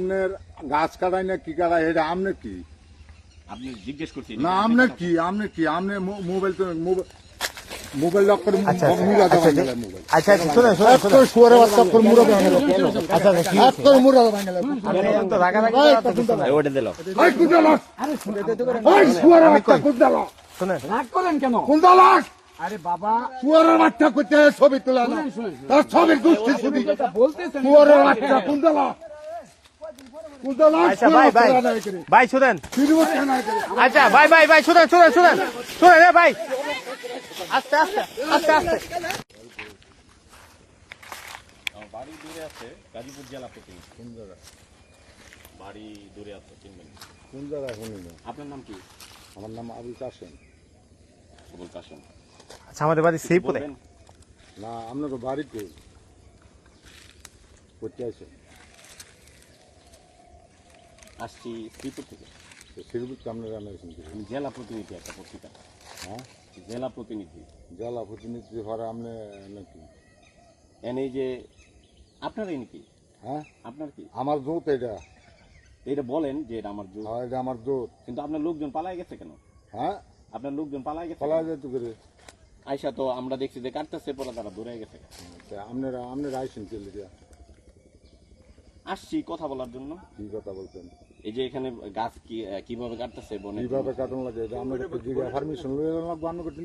আপনার গাছ কাটাই না কি কাটাই এটা আমনে কি আপনি জিজ্ঞেস করছেন না আমনে কি আপনি মোবাইল তো মোবাইল লক করে আচ্ছা মুড়া দাও আচ্ছা মোবাইল আচ্ছা শুনুন তো শুয়ারে বাচ্চা করে মুড়া দাও আচ্ছা হাত করে মুড়া দাও আপনি তো রাগারাগি ওটা দিল এই কুদালা এই শুয়ারে বাচ্চা কুদালা শুনেন রাগ করেন কেন? কুদালা আরে বাবা শুয়ারে বাচ্চা করতে ছবি তোলা না তার ছবি দুষ্টি ছবি বলতেছেন শুয়ারে বাচ্চা কুদালা কুদালা আচ্ছা ভাই শুনেন আচ্ছা ভাই শুনেন রে ভাই আস্তে বাড়ি দূরে আছে গাজীপুর জেলা প্রতিনিধি কোন জায়গা বাড়ি দূরে আছে চিনবেন কোন জায়গায় শুনি না আপনার নাম কি? আমার নাম আবুল কাসেম আবুল কাসেম। আচ্ছা আমাদের বাড়ি শ্রীপুরে বলবেন? না আপনার বাড়ি কই করতে আছে আসছি শ্রীপুর থেকে। শ্রীপুর আপনারা আনাইছেন আমি জেলা প্রতিনিধি একটা পত্রিকা। হ্যাঁ জেলা প্রতিনিধি জেলা প্রতিনিধি হওয়ার আপনি নাকি এনে যে আপনারই নাকি হ্যাঁ আপনার কি আমার জোত এটা এটা বলেন যে এটা আমার জোর, এটা আমার জোত কিন্তু আপনার লোকজন পালাই গেছে কেন? হ্যাঁ আপনার লোকজন পালাই গেছে ফলা কেন? যেত করে আয়সা তো আমরা দেখছি যে কাটতেছে পরে তারা দূরে গেছে। আপনারা আইসেন চলে যা আসছি কথা বলার জন্য। কি কথা বলছেন এই যে এখানে গাছ কিভাবে কাটতেছে বনে কিভাবে কাটন লাগে এটা আপনার কাছে জিজ্ঞাসা পারমিশন লয়ে লাগবে আপনার করতে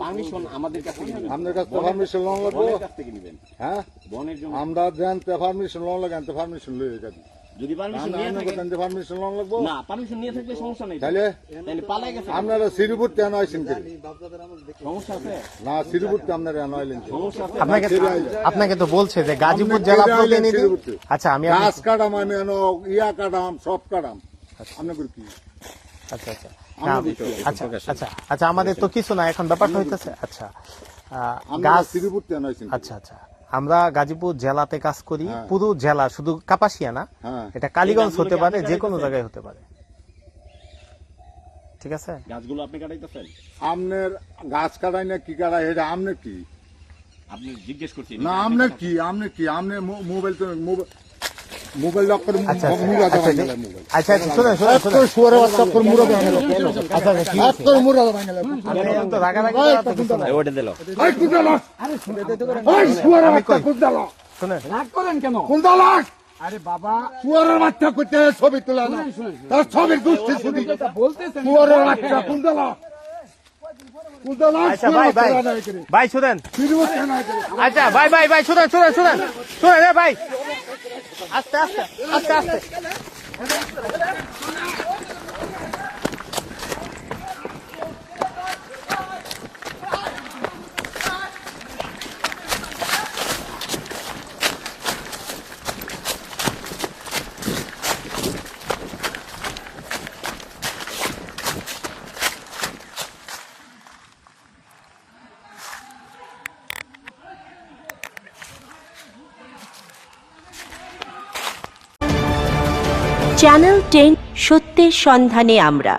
পারমিশন আমাদের কাছ থেকে নেবেন। আপনার কাছে পারমিশন লন লাগবে বনের কাছ থেকে নেবেন। হ্যাঁ বনের জন্য আমরা জানতে পারমিশন লন লাগে আনতে পারমিশন লয়ে যাবি যদি পারমিশন নিয়ে আপনার থাকেন কাছে পারমিশন লন লাগবে না পারমিশন নিয়ে থাকলে সমস্যা নেই। তাহলে তাহলে পালাই গেছে আপনারা শ্রীপুর কেন আইসেন করে সমস্যা আছে না শ্রীপুর আপনারা আনাইলেন সমস্যা আছে আপনাকে তো বলছে যে গাজীপুর জেলা প্রতিনিধি আচ্ছা আমি গাছ কাটাম আমি ইয়া কাটাম সব কাটাম আপনাদের কি আচ্ছা আচ্ছা আমাদের তো কিছু না এখন ব্যাপারটা হইতেছে আচ্ছা গাছ শ্রীপুর কেন আইসেন আচ্ছা আমরা গাজীপুর জেলাতে কাজ করি পুরো জেলা শুধু কাপাসিয়া না হ্যাঁ এটা কালীগঞ্জ হতে পারে যে কোনো জায়গায় হতে পারে ঠিক আছে গাছগুলো আপনি কাটাইতেছেন আপনার গাছ কাটাই না কি কাটাই এটা আমনে কি আপনি জিজ্ঞেস করছেন না আমনে কি আপনি মোবাইল তো মোবাইল লক করে আচ্ছা মুড়া দাও মোবাইল শুনেন তো শুয়ারে বাচ্চা করে মুড়া দাও আচ্ছা হাত করে মুড়া দাও আপনি তো রাগারাগি ওটা দিল এই কুদালা এই শুয়ারে বাচ্চা কুদালা শুনেন রাগ করেন কেন? কুদালা আরে বাবা শুয়ারের বাচ্চা করতে ছবি তোলা না তার ছবি দুষ্টি ছবি বলতেছেন শুয়ারের বাচ্চা কুদালা কুদালা আচ্ছা ভাই শুনেন শ্রীপুর কেন আচ্ছা ভাই শুনেন রে ভাই আস্তে চ্যানেল 10 সত্যের সন্ধানে আমরা।